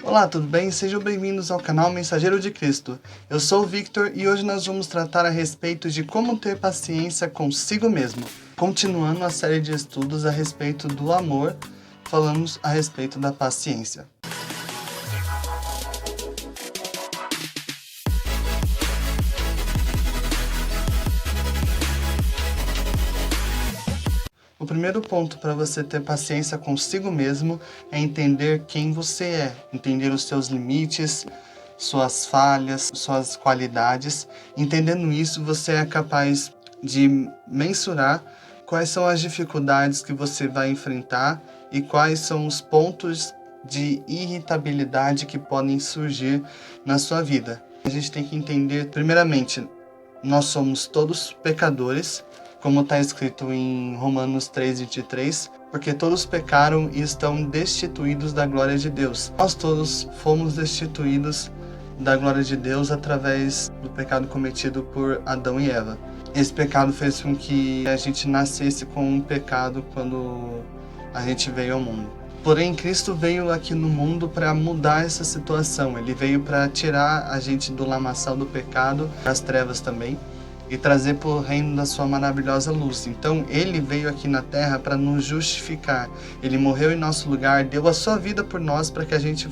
Olá, tudo bem? Sejam bem-vindos ao canal Mensageiro de Cristo. Eu sou o Victor e hoje nós vamos tratar a respeito de como ter paciência consigo mesmo. Continuando a série de estudos a respeito do amor, falamos a respeito da paciência. O primeiro ponto para você ter paciência consigo mesmo é entender quem você é, entender os seus limites, suas falhas, suas qualidades. Entendendo isso, você é capaz de mensurar quais são as dificuldades que você vai enfrentar e quais são os pontos de irritabilidade que podem surgir na sua vida. A gente tem que entender, primeiramente, nós somos todos pecadores, como está escrito em Romanos 3:23, porque todos pecaram e estão destituídos da glória de Deus. Nós todos fomos destituídos da glória de Deus através do pecado cometido por Adão e Eva. Esse pecado fez com que a gente nascesse com um pecado quando a gente veio ao mundo. Porém, Cristo veio aqui no mundo para mudar essa situação. Ele veio para tirar a gente do lamaçal do pecado, das trevas também, e trazer para o reino da sua maravilhosa luz. Então, ele veio aqui na terra para nos justificar. Ele morreu em nosso lugar, deu a sua vida por nós para que a gente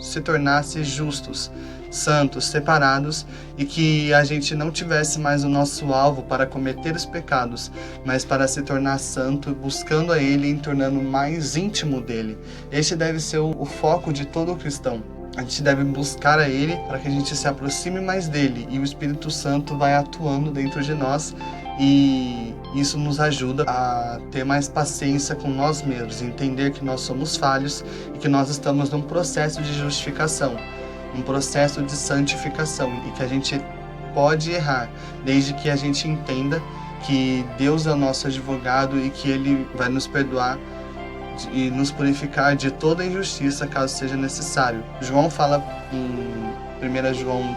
se tornasse justos, santos, separados, e que a gente não tivesse mais o nosso alvo para cometer os pecados, mas para se tornar santo, buscando a ele e tornando mais íntimo dele. Este deve ser o foco de todo cristão. A gente deve buscar a Ele para que a gente se aproxime mais dele, e o Espírito Santo vai atuando dentro de nós, e isso nos ajuda a ter mais paciência com nós mesmos, entender que nós somos falhos e que nós estamos num processo de justificação, um processo de santificação, e que a gente pode errar, desde que a gente entenda que Deus é o nosso advogado e que Ele vai nos perdoar e nos purificar de toda injustiça, caso seja necessário. João fala em 1 João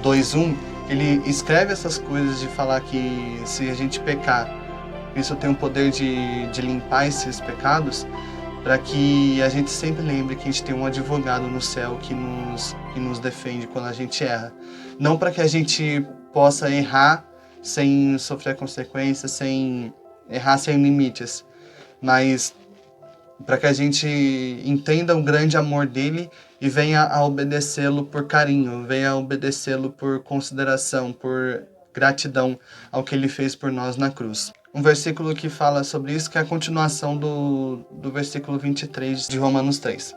2:1, ele escreve essas coisas de falar que se a gente pecar, isso tem o poder de limpar esses pecados, para que a gente sempre lembre que a gente tem um advogado no céu que nos defende quando a gente erra. Não para que a gente possa errar sem sofrer consequências, sem errar sem limites, mas para que a gente entenda o grande amor dele e venha a obedecê-lo por carinho, venha a obedecê-lo por consideração, por gratidão ao que ele fez por nós na cruz. Um versículo que fala sobre isso, que é a continuação do versículo 23 de Romanos 3,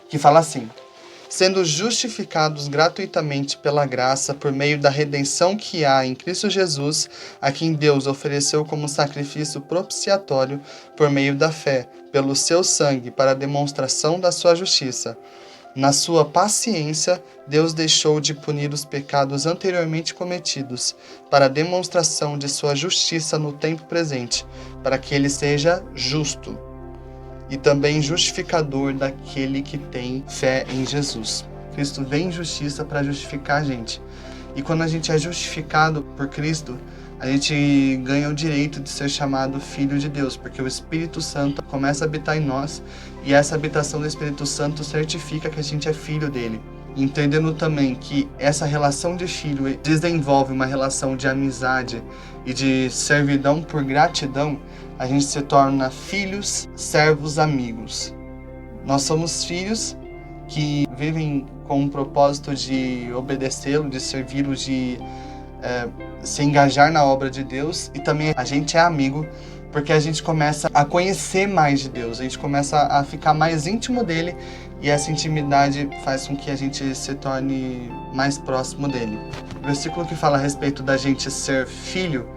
que fala assim: sendo justificados gratuitamente pela graça por meio da redenção que há em Cristo Jesus, a quem Deus ofereceu como sacrifício propiciatório por meio da fé, pelo seu sangue, para a demonstração da sua justiça. Na sua paciência, Deus deixou de punir os pecados anteriormente cometidos, para a demonstração de sua justiça no tempo presente, para que ele seja justo e também justificador daquele que tem fé em Jesus. Cristo vem em justiça para justificar a gente. E quando a gente é justificado por Cristo, a gente ganha o direito de ser chamado filho de Deus, porque o Espírito Santo começa a habitar em nós, e essa habitação do Espírito Santo certifica que a gente é filho dele. Entendendo também que essa relação de filho desenvolve uma relação de amizade e de servidão por gratidão, a gente se torna filhos, servos, amigos. Nós somos filhos que vivem com um propósito de obedecê-lo, de servi-lo, de se engajar na obra de Deus, e também a gente é amigo porque a gente começa a conhecer mais de Deus, a gente começa a ficar mais íntimo dele, e essa intimidade faz com que a gente se torne mais próximo dele. O versículo que fala a respeito da gente ser filho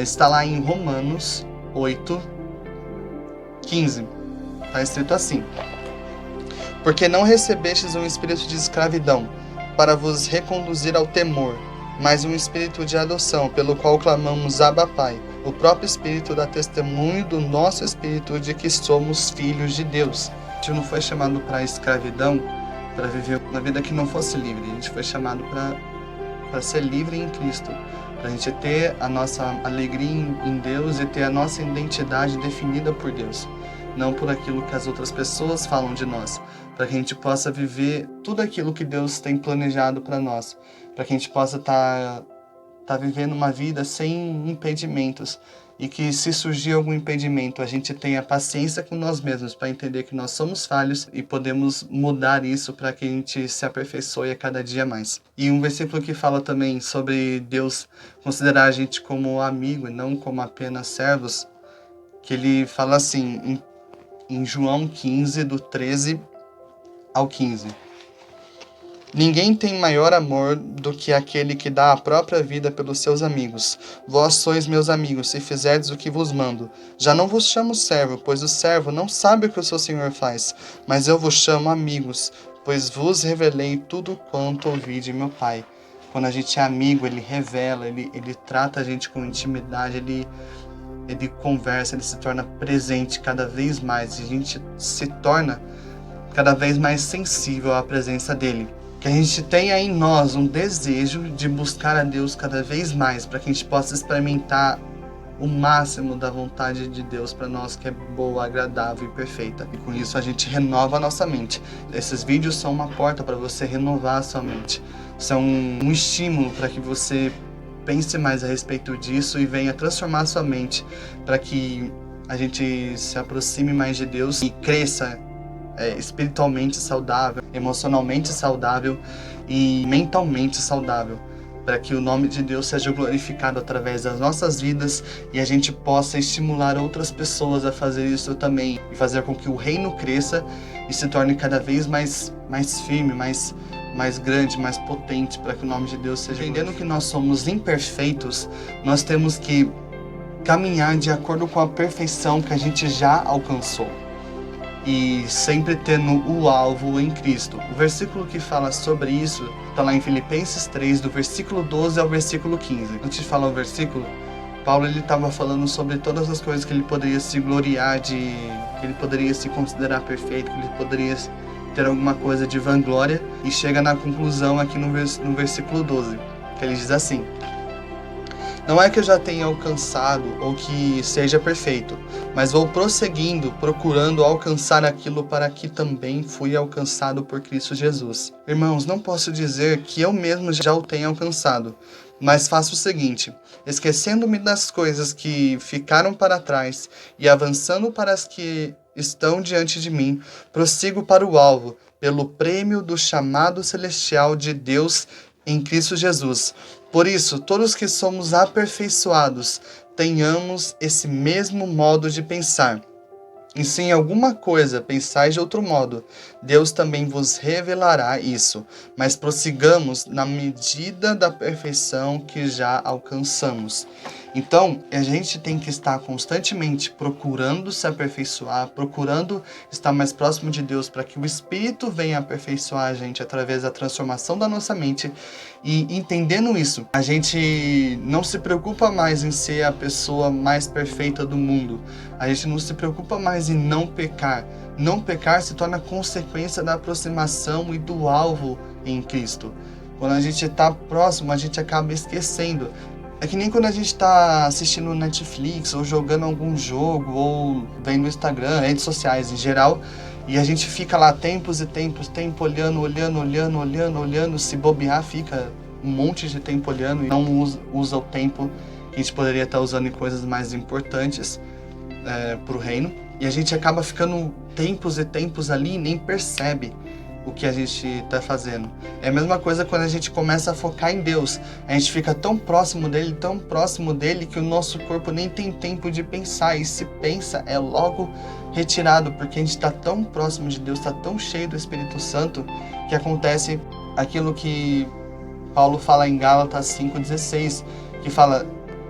está lá em Romanos 8:15. Está escrito assim: porque não recebestes um espírito de escravidão para vos reconduzir ao temor, mas um espírito de adoção, pelo qual clamamos Abba Pai. O próprio Espírito dá testemunho do nosso espírito de que somos filhos de Deus. A gente não foi chamado para a escravidão, para viver uma vida que não fosse livre. A gente foi chamado para ser livre em Cristo, para a gente ter a nossa alegria em Deus e ter a nossa identidade definida por Deus. Não por aquilo que as outras pessoas falam de nós, para que a gente possa viver tudo aquilo que Deus tem planejado para nós, para que a gente possa tá vivendo uma vida sem impedimentos, e que se surgir algum impedimento, a gente tenha paciência com nós mesmos para entender que nós somos falhos e podemos mudar isso para que a gente se aperfeiçoe a cada dia mais. E um versículo que fala também sobre Deus considerar a gente como amigo e não como apenas servos, que ele fala assim em João 15, do 13 ao 15. Ninguém tem maior amor do que aquele que dá a própria vida pelos seus amigos. Vós sois meus amigos, se fizerdes o que vos mando. Já não vos chamo servo, pois o servo não sabe o que o seu senhor faz. Mas eu vos chamo amigos, pois vos revelei tudo quanto ouvi de meu Pai. Quando a gente é amigo, ele revela, ele trata a gente com intimidade, ele conversa, ele se torna presente cada vez mais. E a gente se torna cada vez mais sensível à presença dele. Que a gente tenha em nós um desejo de buscar a Deus cada vez mais, para que a gente possa experimentar o máximo da vontade de Deus para nós, que é boa, agradável e perfeita. E com isso a gente renova a nossa mente. Esses vídeos são uma porta para você renovar a sua mente. São um estímulo para que você pense mais a respeito disso e venha transformar a sua mente, para que a gente se aproxime mais de Deus e cresça espiritualmente saudável, emocionalmente saudável e mentalmente saudável, para que o nome de Deus seja glorificado através das nossas vidas e a gente possa estimular outras pessoas a fazer isso também e fazer com que o reino cresça e se torne cada vez mais firme, mais grande, mais potente, para que o nome de Deus seja glorificado. Entendendo que nós somos imperfeitos, nós temos que caminhar de acordo com a perfeição que a gente já alcançou. E sempre tendo o alvo em Cristo. O versículo que fala sobre isso está lá em Filipenses 3, do versículo 12 ao versículo 15. Antes de falar o versículo, Paulo estava falando sobre todas as coisas que ele poderia se gloriar, que ele poderia se considerar perfeito, que ele poderia ter alguma coisa de vanglória, e chega na conclusão aqui no versículo 12, que ele diz assim: não é que eu já tenha alcançado ou que seja perfeito, mas vou prosseguindo, procurando alcançar aquilo para que também fui alcançado por Cristo Jesus. Irmãos, não posso dizer que eu mesmo já o tenha alcançado, mas faço o seguinte: esquecendo-me das coisas que ficaram para trás e avançando para as que estão diante de mim, prossigo para o alvo, pelo prêmio do chamado celestial de Deus em Cristo Jesus. Por isso, todos que somos aperfeiçoados, tenhamos esse mesmo modo de pensar. E se em alguma coisa pensais de outro modo, Deus também vos revelará isso. Mas prossigamos na medida da perfeição que já alcançamos. Então, a gente tem que estar constantemente procurando se aperfeiçoar, procurando estar mais próximo de Deus, para que o Espírito venha aperfeiçoar a gente através da transformação da nossa mente. E entendendo isso, a gente não se preocupa mais em ser a pessoa mais perfeita do mundo. A gente não se preocupa mais em não pecar. Não pecar se torna consequência da aproximação e do alvo em Cristo. Quando a gente está próximo, a gente acaba esquecendo. É que nem quando a gente está assistindo Netflix, ou jogando algum jogo, ou vendo no Instagram, redes sociais em geral, e a gente fica lá tempos e tempos, olhando, se bobear, fica um monte de tempo olhando e não usa o tempo que a gente poderia estar usando em coisas mais importantes para o reino. E a gente acaba ficando tempos e tempos ali e nem percebe o que a gente está fazendo. É a mesma coisa quando a gente começa a focar em Deus. A gente fica tão próximo dele, que o nosso corpo nem tem tempo de pensar. E se pensa, é logo retirado, porque a gente está tão próximo de Deus, está tão cheio do Espírito Santo, que acontece aquilo que Paulo fala em Gálatas 5,16, que fala: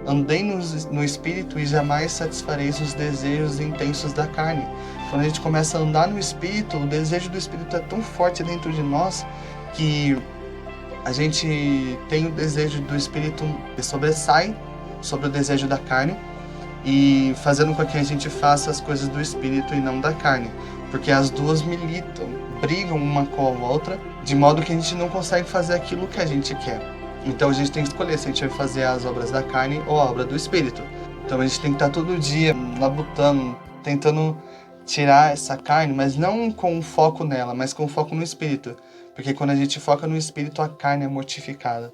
andei no Espírito e jamais satisfareis os desejos intensos da carne. Quando a gente começa a andar no Espírito, o desejo do Espírito é tão forte dentro de nós que a gente tem o desejo do Espírito que sobressai sobre o desejo da carne, e fazendo com que a gente faça as coisas do Espírito e não da carne, porque as duas militam, brigam uma com a outra, de modo que a gente não consegue fazer aquilo que a gente quer. Então a gente tem que escolher se a gente vai fazer as obras da carne ou a obra do Espírito. Então a gente tem que estar todo dia labutando, tentando tirar essa carne, mas não com foco nela, mas com foco no espírito. Porque quando a gente foca no espírito, a carne é mortificada.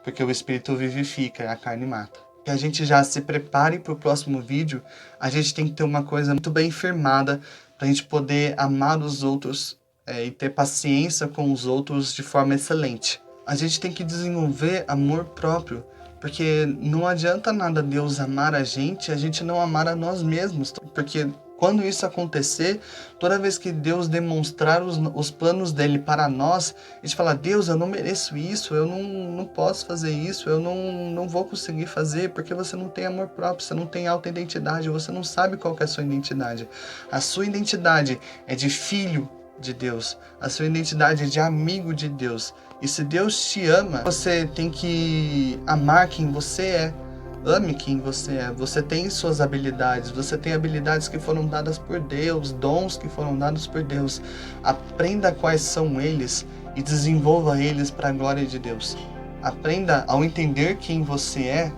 Porque o espírito vivifica, a carne mata. Que a gente já se prepare para o próximo vídeo, a gente tem que ter uma coisa muito bem firmada para a gente poder amar os outros e ter paciência com os outros de forma excelente. A gente tem que desenvolver amor próprio, porque não adianta nada Deus amar a gente não amar a nós mesmos. Porque quando isso acontecer, toda vez que Deus demonstrar os planos dele para nós, a gente fala, Deus, eu não mereço isso, eu não posso fazer isso, eu não vou conseguir fazer, porque você não tem amor próprio, você não tem autoidentidade, você não sabe qual que é a sua identidade. A sua identidade é de filho de Deus, a sua identidade é de amigo de Deus. E se Deus te ama, você tem que amar quem você é. Ame quem você é. Você tem suas habilidades. Você tem habilidades que foram dadas por Deus, dons que foram dados por Deus. Aprenda quais são eles e desenvolva eles para a glória de Deus. Aprenda ao entender quem você é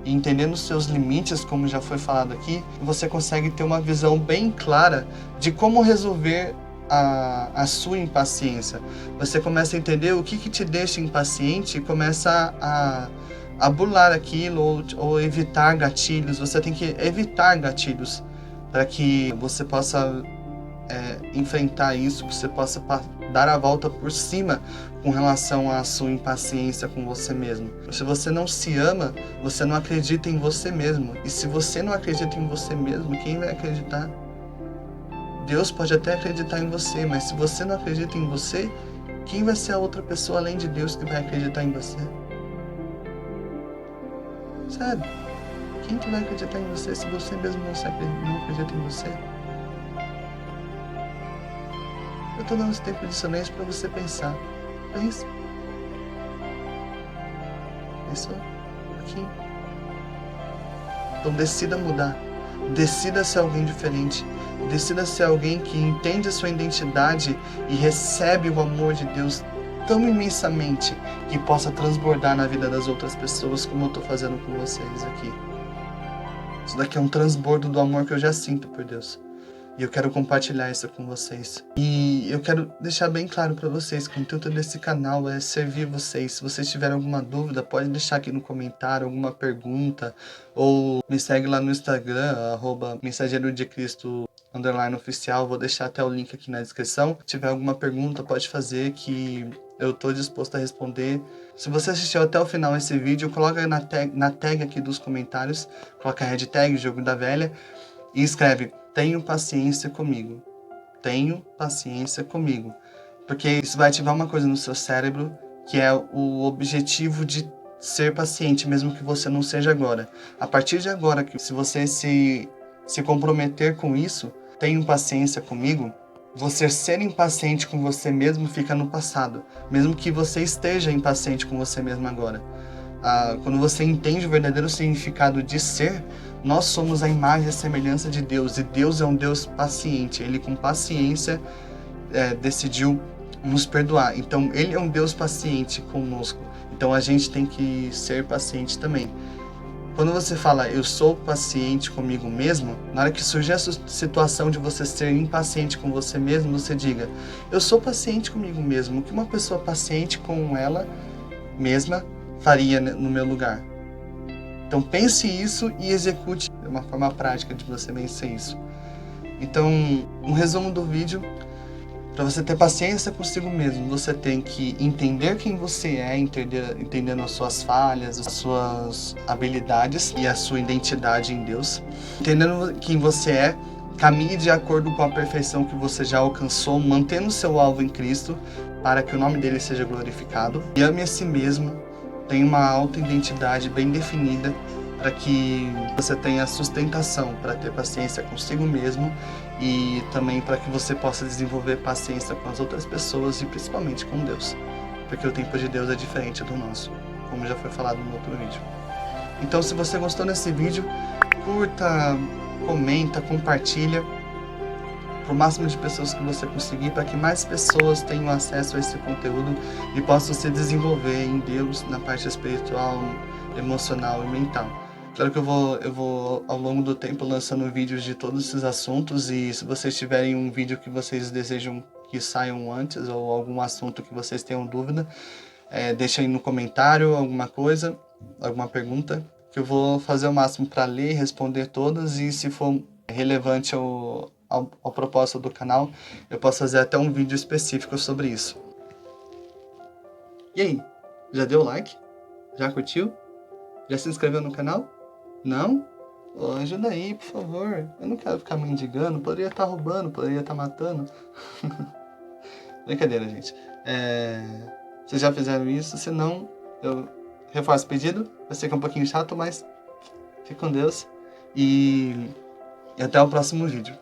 e entendendo os seus limites, como já foi falado aqui, você consegue ter uma visão bem clara de como resolver a sua impaciência. Você começa a entender o que te deixa impaciente e começa a burlar aquilo ou evitar gatilhos. Você tem que evitar gatilhos para que você possa enfrentar isso, que você possa dar a volta por cima com relação à sua impaciência com você mesmo. Se você não se ama, você não acredita em você mesmo. E se você não acredita em você mesmo, quem vai acreditar? Deus pode até acreditar em você, mas se você não acredita em você, quem vai ser a outra pessoa além de Deus que vai acreditar em você? Sério, quem que vai acreditar em você se você mesmo não acredita em você? Eu tô dando esse tempo de silêncio para você pensar. Pensa. Pensou? Um pouquinho. Então decida mudar. Decida ser alguém diferente. Decida ser alguém que entende a sua identidade e recebe o amor de Deus tão imensamente que possa transbordar na vida das outras pessoas, como eu estou fazendo com vocês aqui. Isso daqui é um transbordo do amor que eu já sinto por Deus. E eu quero compartilhar isso com vocês. E eu quero deixar bem claro para vocês que o intuito desse canal é servir vocês. Se vocês tiverem alguma dúvida, pode deixar aqui no comentário, alguma pergunta. Ou me segue lá no Instagram, @mensageirodecristo_oficial. Vou deixar até o link aqui na descrição. Se tiver alguma pergunta, pode fazer que eu estou disposto a responder. Se você assistiu até o final esse vídeo, coloca na tag aqui dos comentários. Coloca a hashtag Jogo da Velha e escreve: tenho paciência comigo. Tenho paciência comigo. Porque isso vai ativar uma coisa no seu cérebro, que é o objetivo de ser paciente, mesmo que você não seja agora. A partir de agora, se você se comprometer com isso, tenho paciência comigo, você ser impaciente com você mesmo fica no passado. Mesmo que você esteja impaciente com você mesmo agora. Quando você entende o verdadeiro significado de ser, nós somos a imagem e a semelhança de Deus. E Deus é um Deus paciente. Ele com paciência decidiu nos perdoar. Então Ele é um Deus paciente conosco. Então a gente tem que ser paciente também. Quando você fala, eu sou paciente comigo mesmo, na hora que surgir essa situação de você ser impaciente com você mesmo, você diga, eu sou paciente comigo mesmo. O que uma pessoa paciente com ela mesma faria no meu lugar? Então pense isso e execute de uma forma prática de você vencer isso. Então, um resumo do vídeo: para você ter paciência consigo mesmo, você tem que entender quem você é, entendendo as suas falhas, as suas habilidades e a sua identidade em Deus. Entendendo quem você é, caminhe de acordo com a perfeição que você já alcançou, mantendo o seu alvo em Cristo, para que o nome dele seja glorificado. E ame a si mesmo, tenha uma auto-identidade bem definida, para que você tenha sustentação para ter paciência consigo mesmo e também para que você possa desenvolver paciência com as outras pessoas e principalmente com Deus, porque o tempo de Deus é diferente do nosso, como já foi falado no outro vídeo. Então, se você gostou desse vídeo, curta, comenta, compartilha para o máximo de pessoas que você conseguir, para que mais pessoas tenham acesso a esse conteúdo e possam se desenvolver em Deus na parte espiritual, emocional e mental. Claro que eu vou ao longo do tempo lançando vídeos de todos esses assuntos, e se vocês tiverem um vídeo que vocês desejam que saiam antes, ou algum assunto que vocês tenham dúvida, deixa aí no comentário alguma coisa, alguma pergunta, que eu vou fazer o máximo para ler e responder todas, e se for relevante ao propósito do canal, eu posso fazer até um vídeo específico sobre isso. E aí, já deu like? Já curtiu? Já se inscreveu no canal? Não? Oh, ajuda aí, por favor. Eu não quero ficar mendigando, poderia estar roubando, poderia estar matando. Brincadeira, gente. Vocês já fizeram isso? Se não, eu reforço o pedido. Eu sei que é um pouquinho chato, mas fique com Deus. E até o próximo vídeo.